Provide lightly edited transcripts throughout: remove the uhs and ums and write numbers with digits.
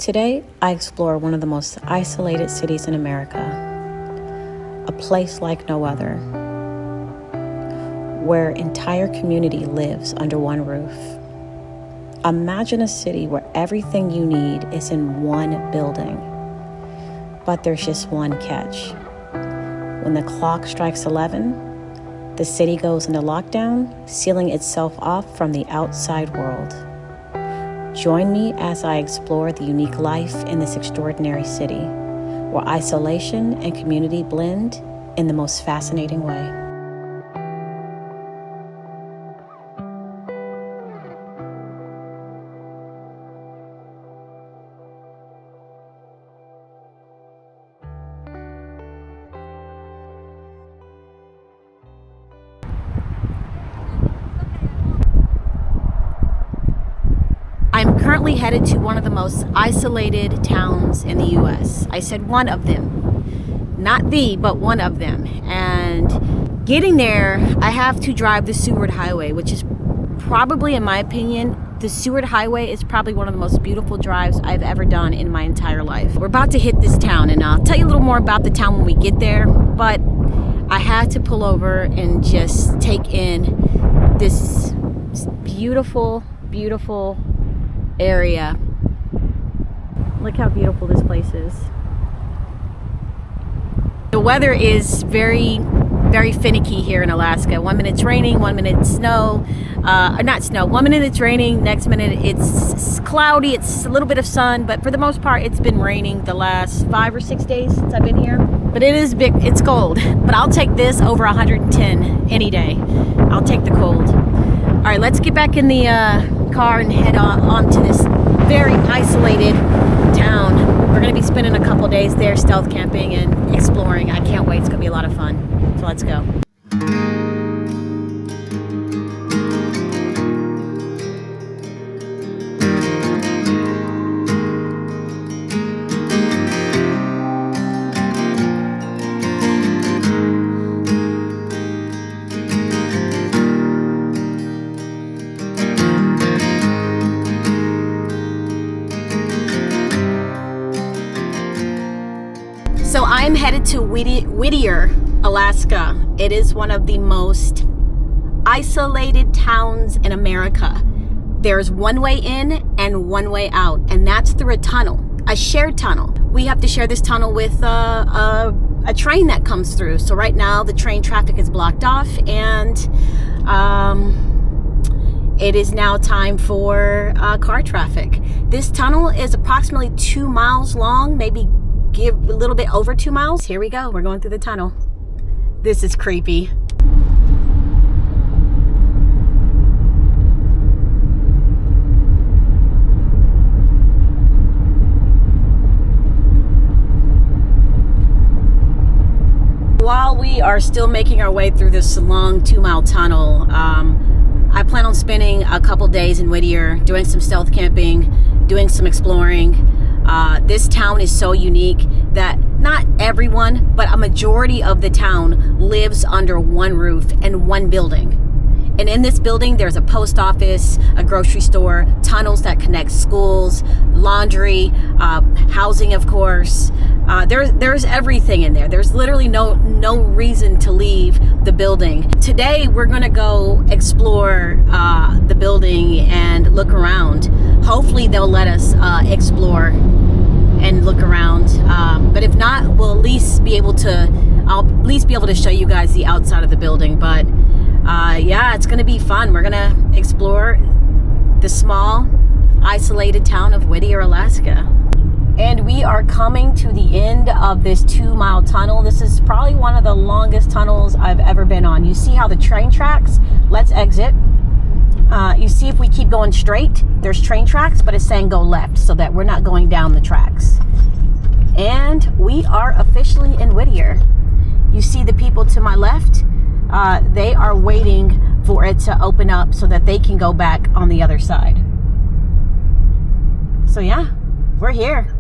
Today, I explore one of the most isolated cities in America, a place like no other, where entire community lives under one roof. Imagine a city where everything you need is in one building, but there's just one catch. When the clock strikes 11, the city goes into lockdown, sealing itself off from the outside world. Join me as I explore the unique life in this extraordinary city, where isolation and community blend in the most fascinating way. I'm currently headed to one of the most isolated towns in the U.S. I said one of them, not the, but one of them. And getting there, I have to drive the Seward Highway, which is probably, in my opinion, the Seward Highway is probably one of the most beautiful drives I've ever done in my entire life. We're about to hit this town, and I'll tell you a little more about the town when we get there, but I had to pull over and just take in this beautiful, beautiful area. Look how beautiful this place is. The weather is very, very finicky here in Alaska. 1 minute it's raining, 1 minute it's snow. Not snow. 1 minute it's raining, next minute it's cloudy. It's a little bit of sun, but for the most part, it's been raining the last 5 or 6 days since I've been here. But it is big. It's cold. But I'll take this over 110 any day. I'll take the cold. All right, let's get back in the car and head on to this very isolated town. We're going to be spending a couple days there stealth camping and exploring. I can't wait. It's going to be a lot of fun. So let's go. So I'm headed to Whittier, Alaska. It is one of the most isolated towns in America. There's one way in and one way out, and that's through a tunnel, a shared tunnel. We have to share this tunnel with a train that comes through. So right now the train traffic is blocked off, and it is now time for car traffic. This tunnel is approximately 2 miles long, maybe give a little bit over 2 miles. Here we go. We're going through the tunnel. This is creepy. While we are still making our way through this long 2-mile tunnel, I plan on spending a couple days in Whittier doing some stealth camping, doing some exploring. This town is so unique that not everyone, but a majority of the town lives under one roof and one building. And in this building, there's a post office, a grocery store, tunnels that connect schools, laundry, housing, of course. There's everything in there. There's literally no reason to leave the building. Today, we're gonna go explore the building and look around. Hopefully, they'll let us explore and look around. But if not, I'll at least be able to show you guys the outside of the building. But yeah, it's gonna be fun. We're gonna explore the small, isolated town of Whittier, Alaska. And we are coming to the end of this 2-mile tunnel. This is probably one of the longest tunnels I've ever been on. You see how the train tracks? Let's exit. You see if we keep going straight, there's train tracks, but it's saying go left so that we're not going down the tracks. And we are officially in Whittier. You see the people to my left? They are waiting for it to open up so that they can go back on the other side. So yeah, we're here.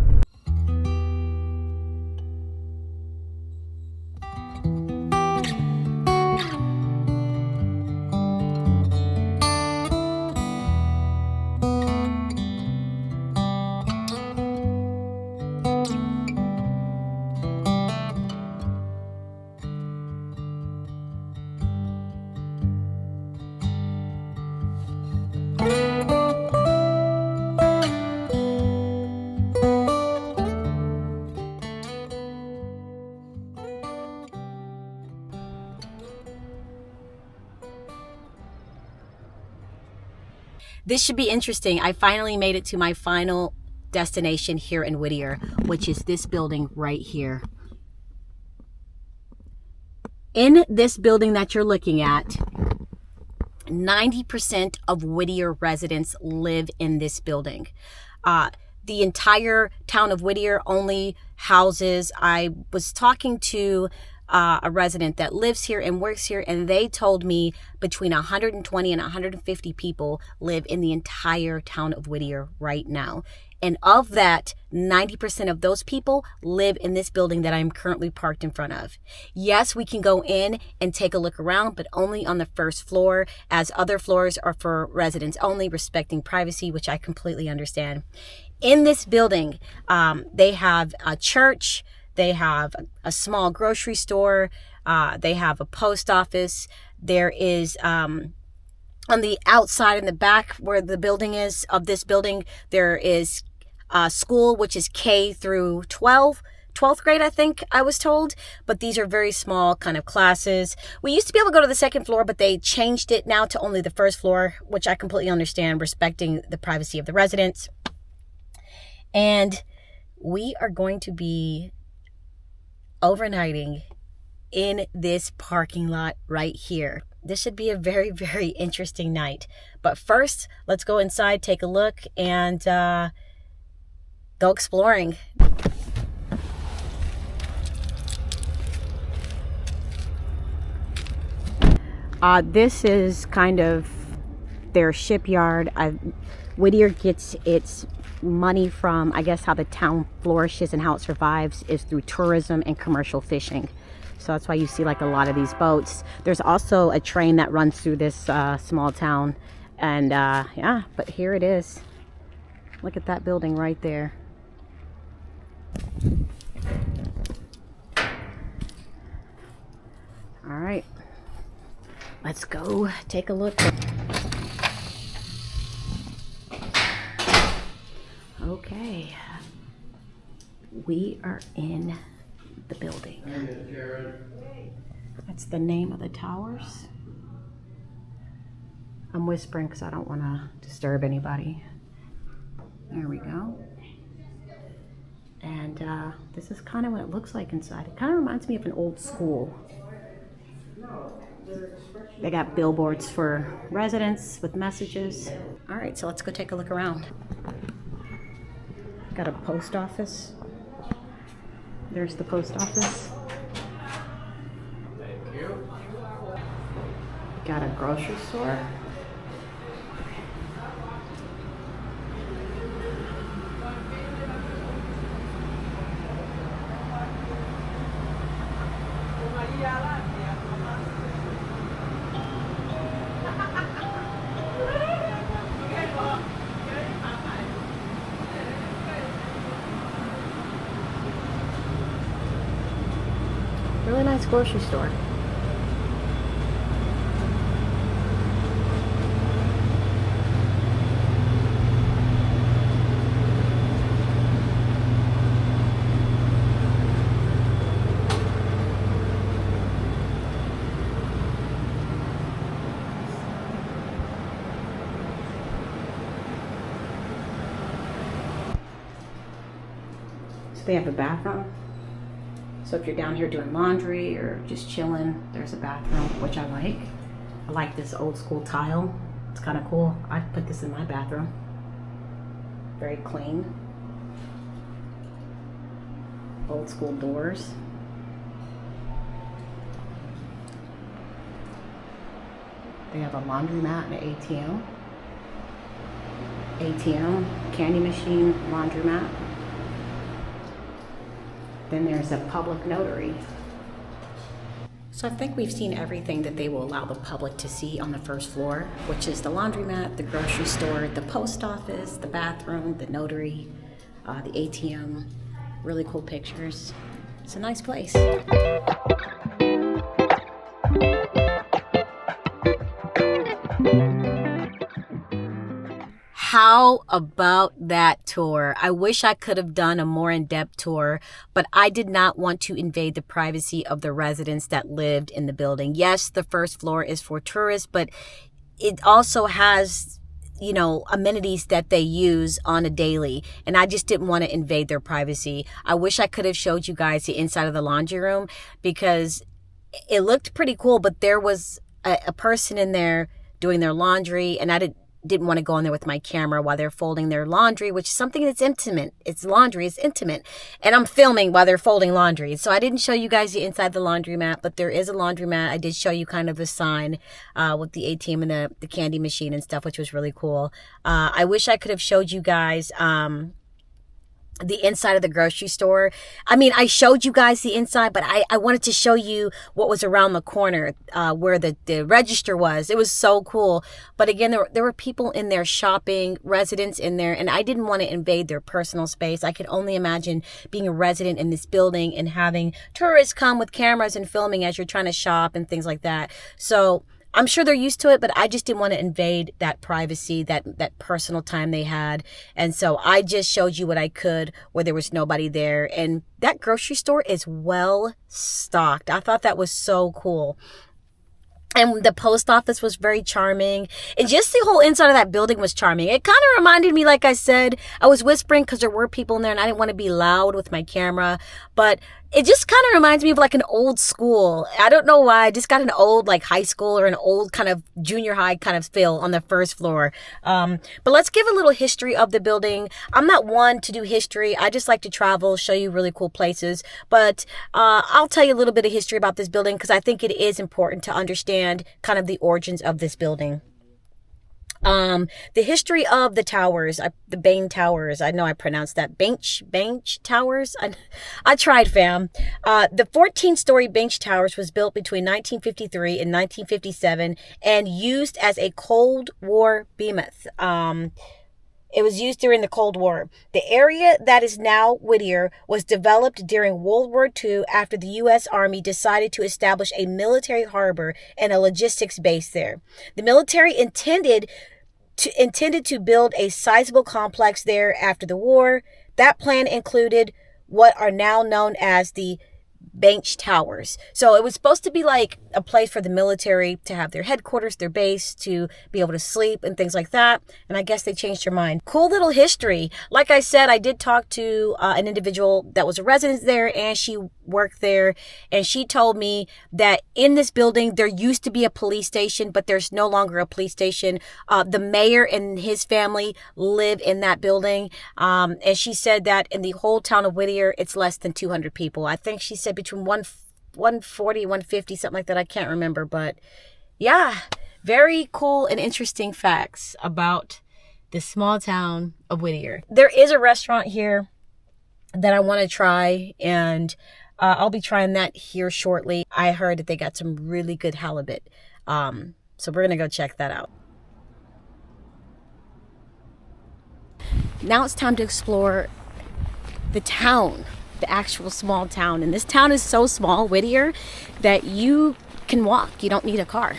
This should be interesting. I finally made it to my final destination here in Whittier, which is this building right here. In this building that you're looking at, 90% of Whittier residents live in this building. The entire town of Whittier only houses, I was talking to a resident that lives here and works here, and they told me between 120 and 150 people live in the entire town of Whittier right now. And of that, 90% of those people live in this building that I'm currently parked in front of. Yes, we can go in and take a look around, but only on the first floor, as other floors are for residents only, respecting privacy, which I completely understand. In this building, they have a church, they have a small grocery store, they have a post office. There is, on the outside in the back where the building is, of this building, there is school, which is K through 12th grade, I think I was told, but these are very small kind of classes. We used to be able to go to the second floor, but they changed it now to only the first floor, which I completely understand, respecting the privacy of the residents. And we are going to be overnighting in this parking lot right here. This should be a very, very interesting night. But first, let's go inside, take a look, and go exploring. This is kind of their shipyard. Whittier gets its money from, I guess, how the town flourishes and how it survives is through tourism and commercial fishing. So that's why you see like a lot of these boats. There's also a train that runs through this small town. And yeah, but here it is. Look at that building right there. All right, let's go take a look. Okay, we are in the building. That's the name of the towers. I'm whispering because I don't want to disturb anybody. There we go. And this is kind of what it looks like inside. It kind of reminds me of an old school. They got billboards for residents with messages. All right, so let's go take a look around. Got a post office. There's the post office. Thank you. Got a grocery store. Really nice grocery store. So they have a bathroom. So if you're down here doing laundry or just chilling, there's a bathroom, which I like. I like this old school tile. It's kind of cool. I'd put this in my bathroom. Very clean. Old school doors. They have a laundromat and an ATM. ATM, candy machine, laundromat. Then there's a public notary. So I think we've seen everything that they will allow the public to see on the first floor, which is the laundromat, the grocery store, the post office, the bathroom, the notary, the ATM. Really cool pictures. It's a nice place. How about that tour? I wish I could have done a more in-depth tour, but I did not want to invade the privacy of the residents that lived in the building. Yes, the first floor is for tourists, but it also has, you know, amenities that they use on a daily, and I just didn't want to invade their privacy. I wish I could have showed you guys the inside of the laundry room because it looked pretty cool, but there was a person in there doing their laundry, and I didn't want to go in there with my camera while they're folding their laundry, which is something that's intimate. It's laundry, it's intimate. And I'm filming while they're folding laundry. So I didn't show you guys the inside the laundromat, but there is a laundromat. I did show you kind of the sign with the ATM and the candy machine and stuff, which was really cool. I wish I could have showed you guys the inside of the grocery store. I mean, I showed you guys the inside, but I wanted to show you what was around the corner, where the register was. It was so cool. But again, there were people in there shopping, residents in there, and I didn't want to invade their personal space. I could only imagine being a resident in this building and having tourists come with cameras and filming as you're trying to shop and things like that. So I'm sure they're used to it, but I just didn't want to invade that privacy, that personal time they had. And so I just showed you what I could where there was nobody there. And that grocery store is well stocked. I thought that was so cool. And the post office was very charming. And just the whole inside of that building was charming. It kind of reminded me, like I said, I was whispering because there were people in there and I didn't want to be loud with my camera. But it just kind of reminds me of like an old school. I don't know why. I just got an old like high school or an old kind of junior high kind of feel on the first floor. But let's give a little history of the building. I'm not one to do history. I just like to travel, show you really cool places. But I'll tell you a little bit of history about this building because I think it is important to understand kind of the origins of this building. The history of the towers, the Begich Towers. I know I pronounced that Begich Towers. I tried, fam. The 14-story Begich Towers was built between 1953 and 1957 and used as a Cold War behemoth. It was used during the Cold War. The area that is now Whittier was developed during World War II after the U.S. Army decided to establish a military harbor and a logistics base there. The military intended to build a sizable complex there after the war. That plan included what are now known as the Begich Towers. So it was supposed to be like a place for the military to have their headquarters, their base, to be able to sleep and things like that. And I guess they changed their mind. Cool little history. Like I said, I did talk to an individual that was a resident there and she worked there. And she told me that in this building, there used to be a police station, but there's no longer a police station. The mayor and his family live in that building. And she said that in the whole town of Whittier, it's less than 200 people. I think she said between 140, 150, something like that. I can't remember, but yeah, very cool and interesting facts about the small town of Whittier. There is a restaurant here that I want to try, and I'll be trying that here shortly. I heard that they got some really good halibut. So we're going to go check that out. Now it's time to explore the town, the actual small town. And this town is so small, Whittier, that you can walk. You don't need a car.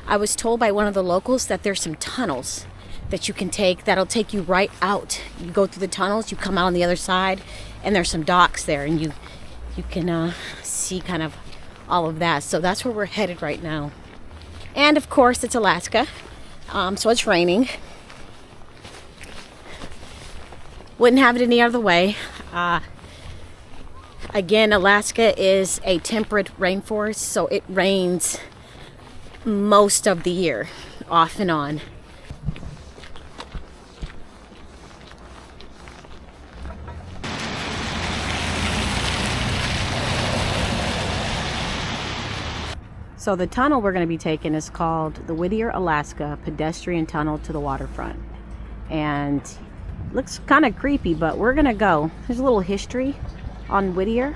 I was told by one of the locals that there's some tunnels that you can take that'll take you right out. You go through the tunnels, you come out on the other side, and there's some docks there, and you can see kind of all of that. So that's where we're headed right now. And of course, it's Alaska, so it's raining. Wouldn't have it any other way. Again, Alaska is a temperate rainforest, so it rains most of the year, off and on. So the tunnel we're going to be taking is called the Whittier, Alaska Pedestrian Tunnel to the Waterfront. And looks kind of creepy, but we're going to go. There's a little history on Whittier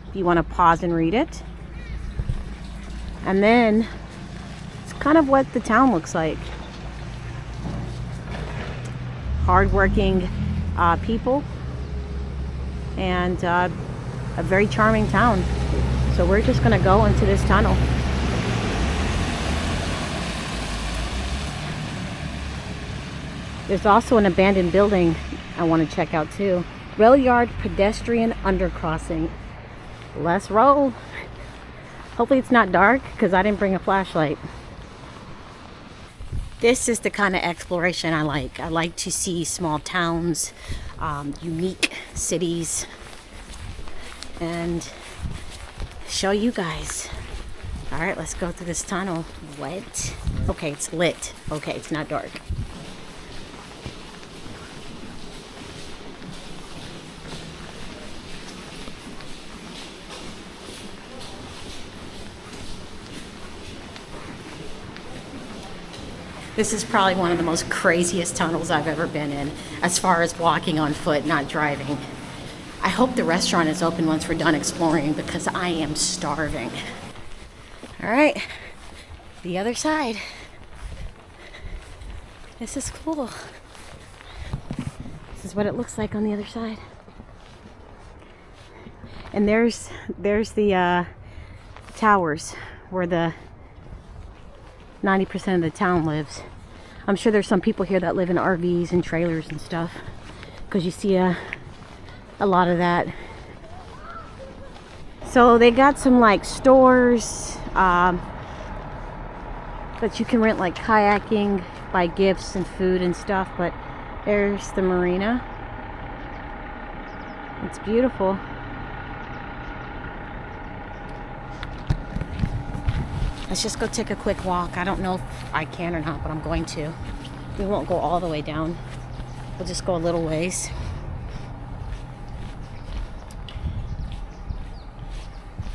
if you want to pause and read it. And then it's kind of what the town looks like. Hardworking people and a very charming town. So we're just going to go into this tunnel. There's also an abandoned building I want to check out too. Rail yard pedestrian undercrossing. Let's roll. Hopefully it's not dark because I didn't bring a flashlight. This is the kind of exploration I like. I like to see small towns, unique cities, and show you guys. All right, let's go through this tunnel. What? Okay, it's lit. Okay, it's not dark. This is probably one of the most craziest tunnels I've ever been in, as far as walking on foot, not driving. I hope the restaurant is open once we're done exploring because I am starving. All right, the other side. This is cool. This is what it looks like on the other side. And there's the towers where the 90% of the town lives. I'm sure there's some people here that live in RVs and trailers and stuff, because you see a lot of that. So they got some like stores that you can rent, like kayaking, buy gifts and food and stuff. But there's the marina. It's beautiful. Let's just go take a quick walk. I don't know if I can or not, but I'm going to. We won't go all the way down. We'll just go a little ways.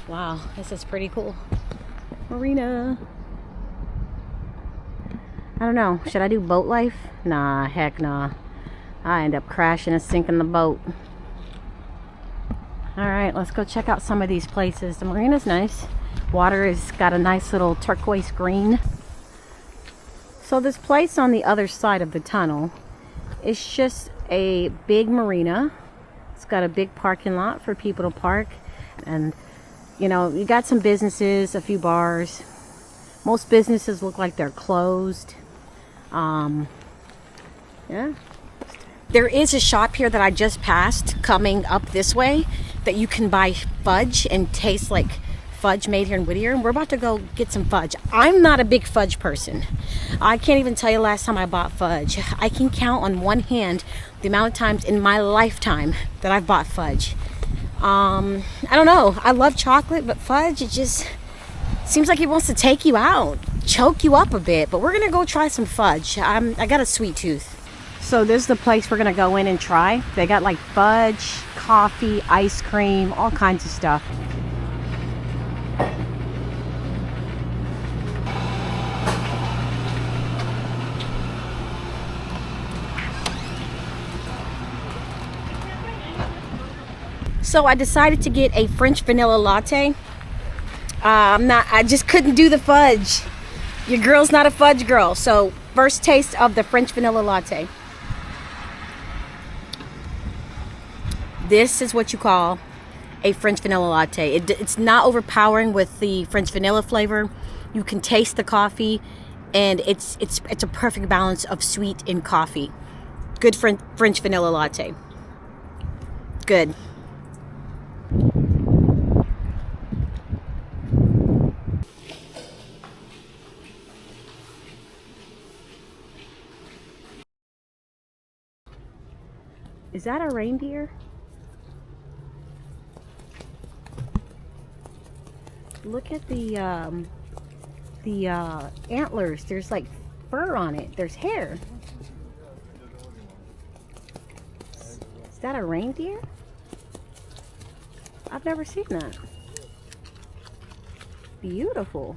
Wow, this is pretty cool. Marina. I don't know. Should I do boat life? Nah, heck nah. I end up crashing and sinking the boat. All right, let's go check out some of these places. The marina's nice. Water has got a nice little turquoise green. So this place on the other side of the tunnel is just a big marina. It's got a big parking lot for people to park. And, you know, you got some businesses, a few bars. Most businesses look like they're closed. Yeah. There is a shop here that I just passed coming up this way that you can buy fudge and taste like fudge made here in Whittier, and we're about to go get some fudge. I'm not a big fudge person. I can't even tell you last time I bought fudge. I can count on one hand the amount of times in my lifetime that I've bought fudge. I don't know. I love chocolate, but fudge, it just seems like it wants to take you out, choke you up a bit. But we're gonna go try some fudge. I got a sweet tooth. So this is the place we're gonna go in and try. They got like fudge, coffee, ice cream, all kinds of stuff. So I decided to get a French vanilla latte. I just couldn't do the fudge. Your girl's not a fudge girl. So first taste of the French vanilla latte. This is what you call a French vanilla latte. It's not overpowering with the French vanilla flavor. You can taste the coffee, and it's a perfect balance of sweet and coffee. Good French vanilla latte. Good. Is that a reindeer? Look at the antlers. There's like fur on it. There's hair. Is that a reindeer? I've never seen that. Beautiful.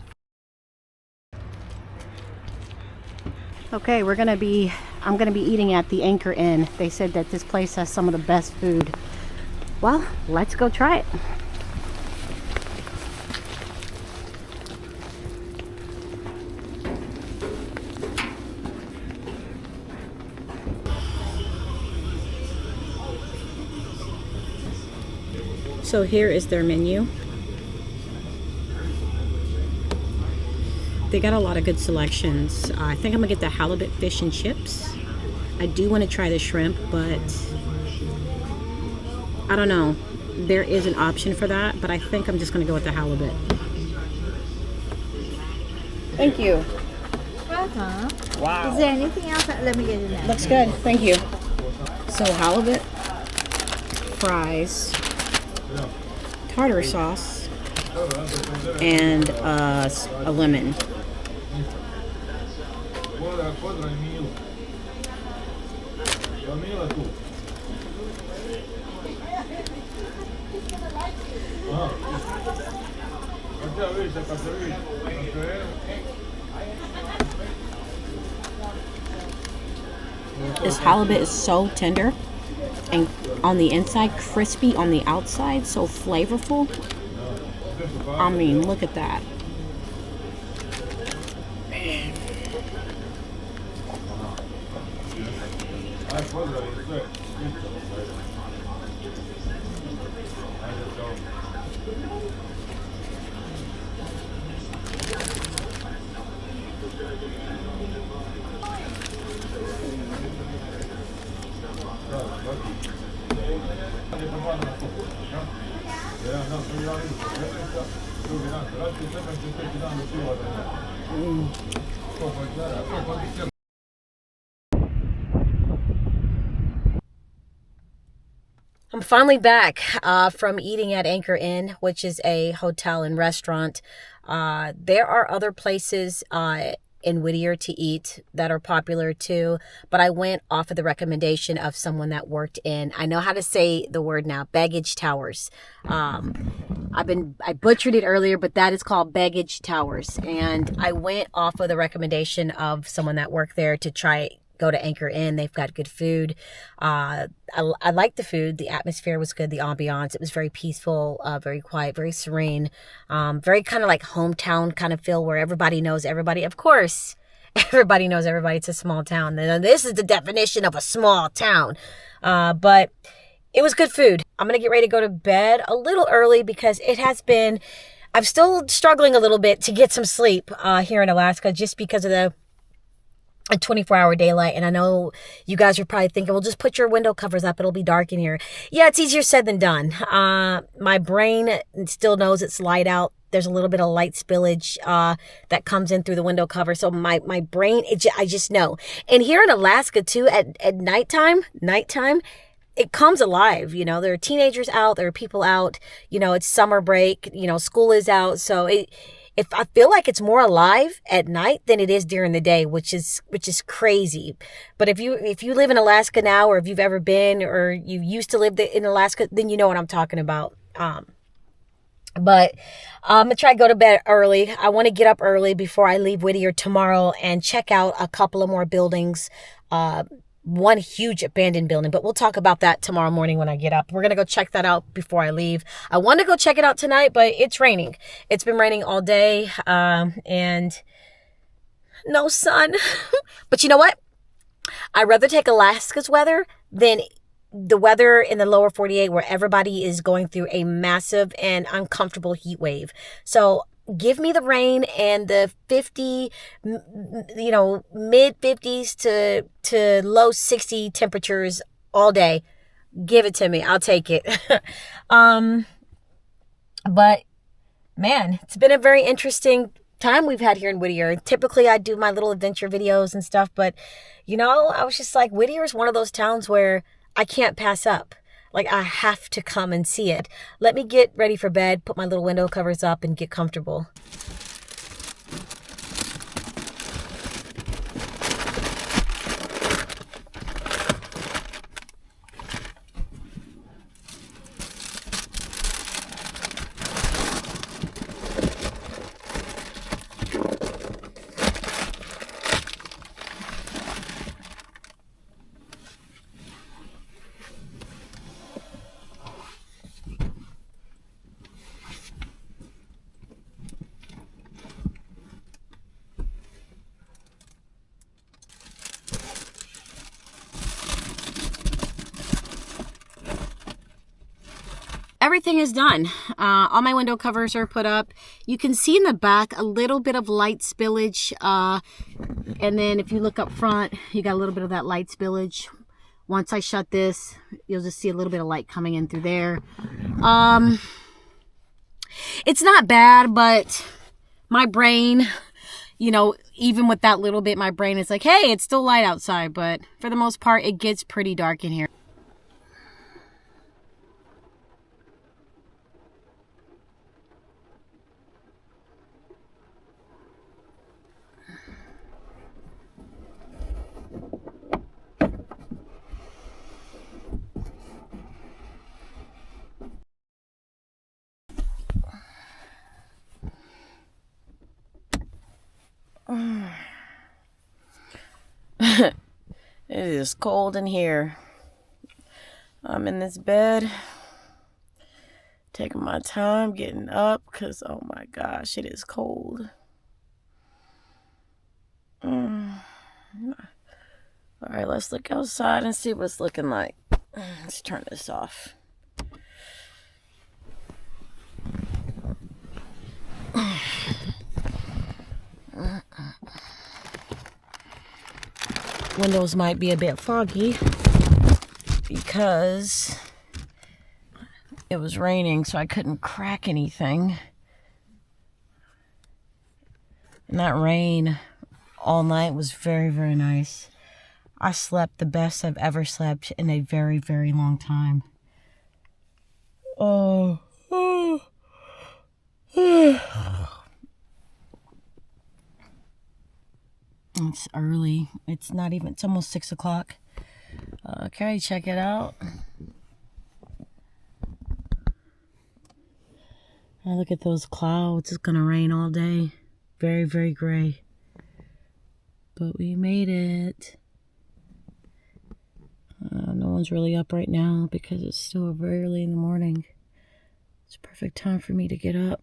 Okay, I'm gonna be eating at the Anchor Inn. They said that this place has some of the best food. Well, let's go try it. So here is their menu. They got a lot of good selections. I think I'm gonna get the halibut fish and chips. I do want to try the shrimp, but I don't know. There is an option for that, but I think I'm just gonna go with the halibut. Thank you. Well, Wow. Is there anything else? Let me get it now. Looks good. Thank you. So halibut, fries, tartar sauce, and a lemon. This halibut is so tender and on the inside crispy, on the outside so flavorful. I mean, look at that. Man. I'm finally back from eating at Anchor Inn, which is a hotel and restaurant. There are other places in Whittier to eat that are popular too, but I went off of the recommendation of someone that worked in, I know how to say the word now, Begich Towers. I butchered it earlier, but that is called Begich Towers, and I went off of the recommendation of someone that worked there to go to Anchor Inn. They've got good food. I liked the food. The atmosphere was good. The ambiance, it was very peaceful, very quiet, very serene, very kind of like hometown kind of feel where everybody knows everybody. Of course, everybody knows everybody. It's a small town. And this is the definition of a small town. But it was good food. I'm going to get ready to go to bed a little early because I'm still struggling a little bit to get some sleep here in Alaska just because of a 24-hour daylight. And I know you guys are probably thinking, well, just put your window covers up. It'll be dark in here. Yeah, it's easier said than done. My brain still knows it's light out. There's a little bit of light spillage that comes in through the window cover. So my brain, I just know. And here in Alaska too, at nighttime, it comes alive. You know, there are teenagers out, there are people out, you know, it's summer break, you know, school is out. So if I feel like it's more alive at night than it is during the day, which is crazy. But if you live in Alaska now, or if you've ever been, or you used to live in Alaska, then you know what I'm talking about. But I'm going to try to go to bed early. I want to get up early before I leave Whittier tomorrow and check out a couple of more buildings. One huge abandoned building, but we'll talk about that tomorrow morning when I get up. We're going to go check that out before I leave. I want to go check it out tonight, but it's raining. It's been raining all day, and no sun. But you know what? I'd rather take Alaska's weather than the weather in the lower 48 where everybody is going through a massive and uncomfortable heat wave. So give me the rain and the 50, you know, mid 50s to low 60 temperatures all day. Give it to me. I'll take it. But man, it's been a very interesting time we've had here in Whittier. Typically I do my little adventure videos and stuff, but you know, I was just like, Whittier is one of those towns where I can't pass up. Like, I have to come and see it. Let me get ready for bed, put my little window covers up, and get comfortable. Everything is done. All my window covers are put up. You can see in the back a little bit of light spillage. And then if you look up front, you got a little bit of that light spillage. Once I shut this, you'll just see a little bit of light coming in through there. It's not bad, but my brain, you know, even with that little bit, my brain is like, hey, it's still light outside. But for the most part, it gets pretty dark in here. It is cold in here. I'm in this bed, taking my time getting up because, oh my gosh, it is cold. All right, let's look outside and see what it's looking like. Let's turn this off. Windows might be a bit foggy because it was raining, so I couldn't crack anything. And that rain all night was very, very nice. I slept the best I've ever slept in a very, very long time. Oh. It's early. It's not even, it's almost 6 o'clock. Okay, check it out. Oh, look at those clouds. It's gonna rain all day. Very, very gray. But we made it. No one's really up right now because it's still very early in the morning. It's a perfect time for me to get up.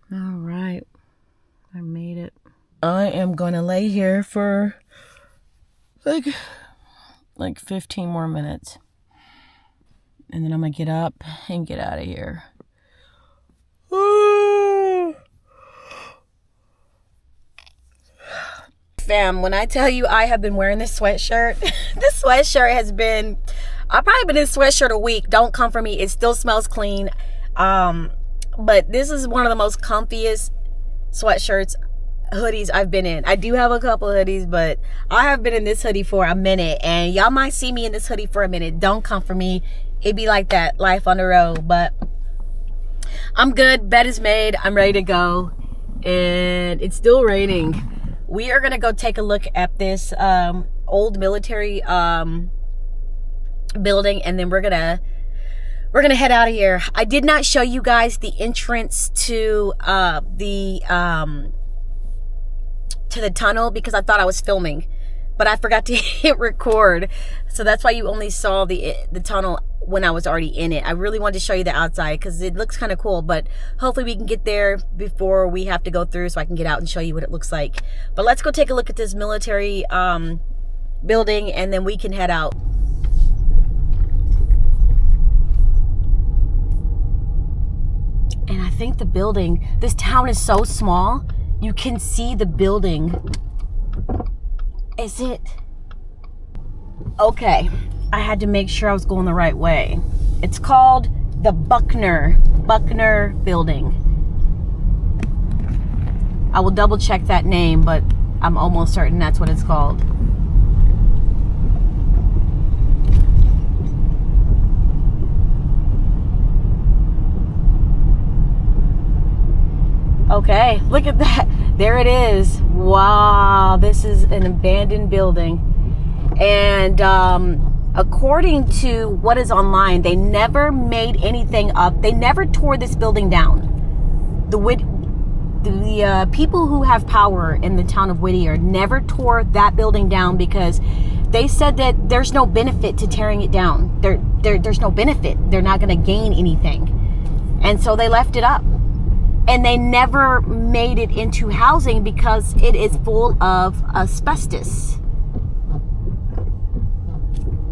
All right. I made it. I am going to lay here for like 15 more minutes. And then I'm going to get up and get out of here. Fam, when I tell you I have been wearing this sweatshirt, this sweatshirt has been, I've probably been in this sweatshirt a week. Don't come for me. It still smells clean. But this is one of the most comfiest sweatshirts, hoodies I've been in. I do have a couple of hoodies, but I have been in this hoodie for a minute, and y'all might see me in this hoodie for a minute. Don't come for me. It be like that, life on the road. But I'm good. Bed is made. I'm ready to go, and it's still raining. We are gonna go take a look at this old military building, and then we're gonna head out of here. I did not show you guys the entrance to the tunnel because I thought I was filming, but I forgot to hit record. So that's why you only saw the tunnel when I was already in it. I really wanted to show you the outside because it looks kind of cool, but hopefully we can get there before we have to go through so I can get out and show you what it looks like. But let's go take a look at this military building, and then we can head out. And I think the building, this town is so small, you can see the building. Is it? Okay, I had to make sure I was going the right way. It's called the Buckner building. I will double check that name, but I'm almost certain that's what it's called. Okay, look at that. There it is. Wow, this is an abandoned building. And according to what is online, they never made anything up. They never tore this building down. The people who have power in the town of Whittier never tore that building down because they said that there's no benefit to tearing it down. There's no benefit. They're not going to gain anything. And so they left it up. And they never made it into housing because it is full of asbestos.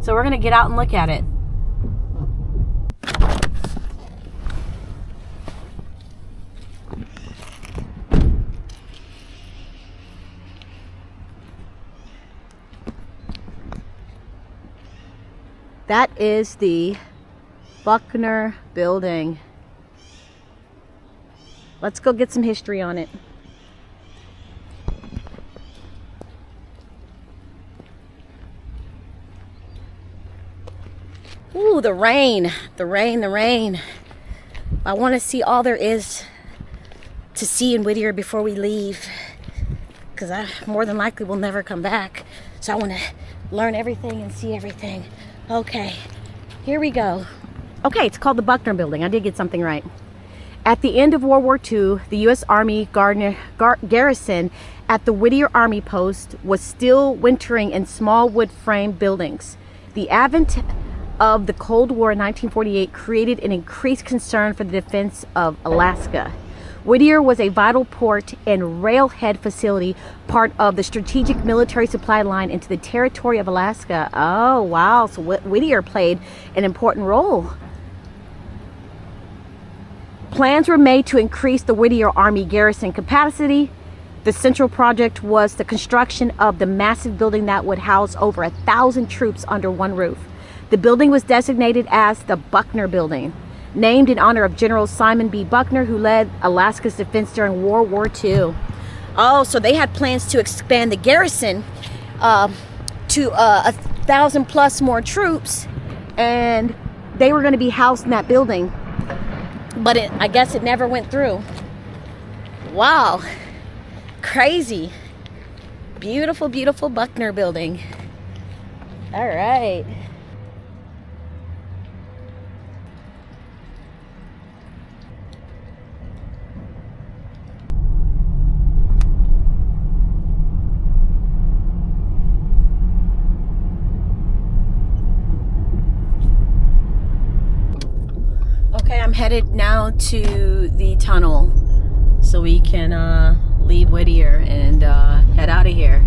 So we're going to get out and look at it. That is the Buckner building. Let's go get some history on it. Ooh, the rain. The rain. I want to see all there is to see in Whittier before we leave, because I more than likely will never come back. So I want to learn everything and see everything. Okay, here we go. Okay, it's called the Buckner building. I did get something right. At the end of World War II, the U.S. Army garrison at the Whittier Army Post was still wintering in small wood frame buildings. The advent of the Cold War in 1948 created an increased concern for the defense of Alaska. Whittier was a vital port and railhead facility, part of the strategic military supply line into the territory of Alaska. Oh, wow. So Whittier played an important role. Plans were made to increase the Whittier Army garrison capacity. The central project was the construction of the massive building that would house over 1,000 troops under one roof. The building was designated as the Buckner Building, named in honor of General Simon B. Buckner, who led Alaska's defense during World War II. Oh, so they had plans to expand the garrison to 1,000 plus more troops, and they were going to be housed in that building. But I guess it never went through. Wow. Crazy. Beautiful, beautiful Buckner building. All right. I'm headed now to the tunnel so we can leave Whittier and head out of here.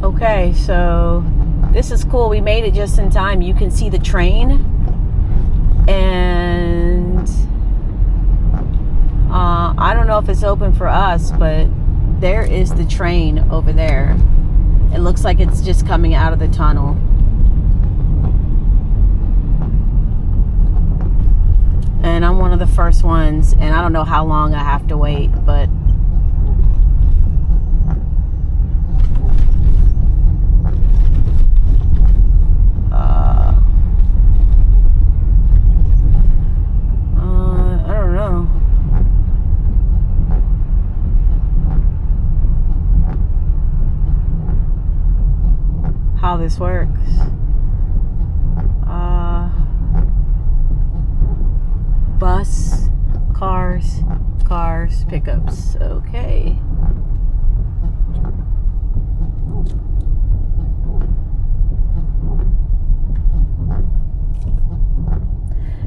Okay, so this is cool. We made it just in time. You can see the train, and I don't know if it's open for us, but there is the train over there. It looks like it's just coming out of the tunnel. And I'm one of the first ones, and I don't know how long I have to wait, but I don't know. How this works. Bus, cars, pickups. Okay.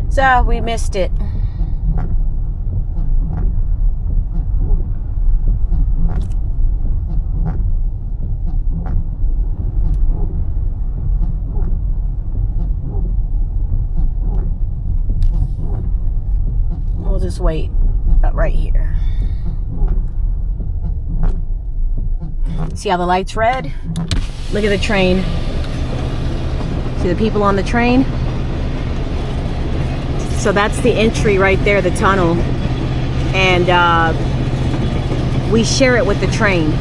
So we missed it. Just wait right here. See how the light's red? Look at the train. See the people on the train? So that's the entry right there, the tunnel. And we share it with the train.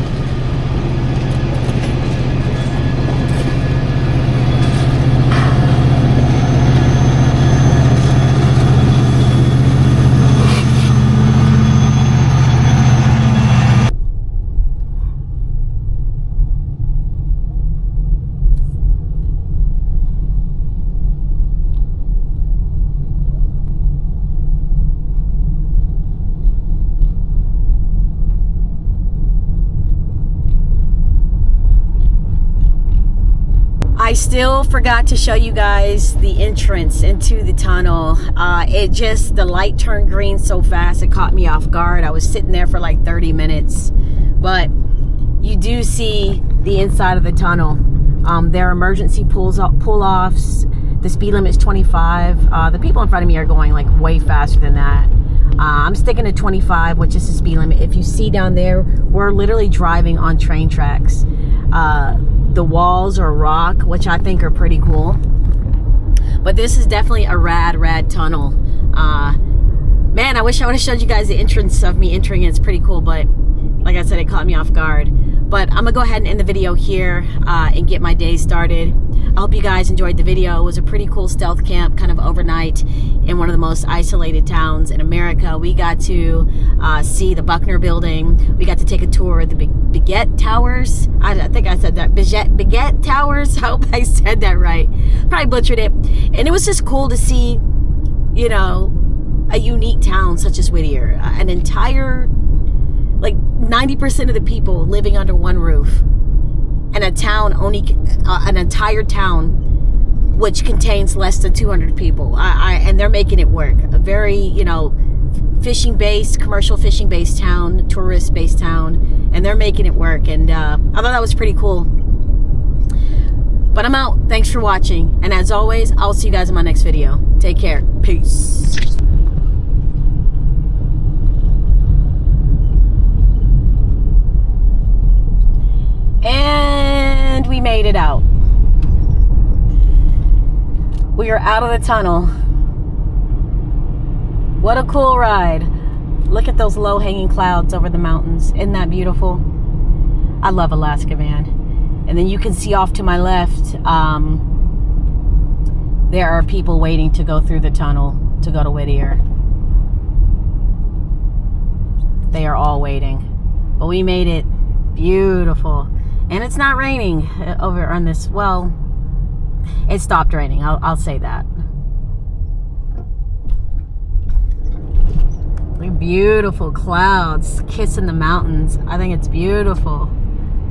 I still forgot to show you guys the entrance into the tunnel. The light turned green so fast it caught me off guard. I was sitting there for like 30 minutes. But you do see the inside of the tunnel. There are emergency pull-offs. The speed limit is 25. The people in front of me are going like way faster than that. I'm sticking to 25, which is the speed limit. If you see down there, we're literally driving on train tracks. The walls are rock, which I think are pretty cool. But this is definitely a rad tunnel. Man, I wish I would have showed you guys the entrance of me entering it. It's pretty cool, but like I said, it caught me off guard. But I'm gonna go ahead and end the video here and get my day started. I hope you guys enjoyed the video. It was a pretty cool stealth camp, kind of overnight in one of the most isolated towns in America. We got to see the Buckner building. We got to take a tour of the Begich Towers. I think I said that. Begich Towers. I hope I said that right. Probably butchered it. And it was just cool to see, you know, a unique town such as Whittier. An entire, like 90% of the people living under one roof. And a town only, an entire town which contains less than 200 people. And they're making it work. A very, you know, fishing-based, commercial fishing-based town, tourist-based town, and they're making it work. And I thought that was pretty cool. But I'm out. Thanks for watching. And as always, I'll see you guys in my next video. Take care. Peace. And we made it out. We are out of the tunnel. What a cool ride. Look at those low-hanging clouds over the mountains. Isn't that beautiful? I love Alaska, man. And then you can see off to my left, there are people waiting to go through the tunnel to go to Whittier. They are all waiting. But we made it. Beautiful. And it's not raining over on this. Well, it stopped raining. I'll say that. Look at beautiful clouds kissing the mountains. I think it's beautiful.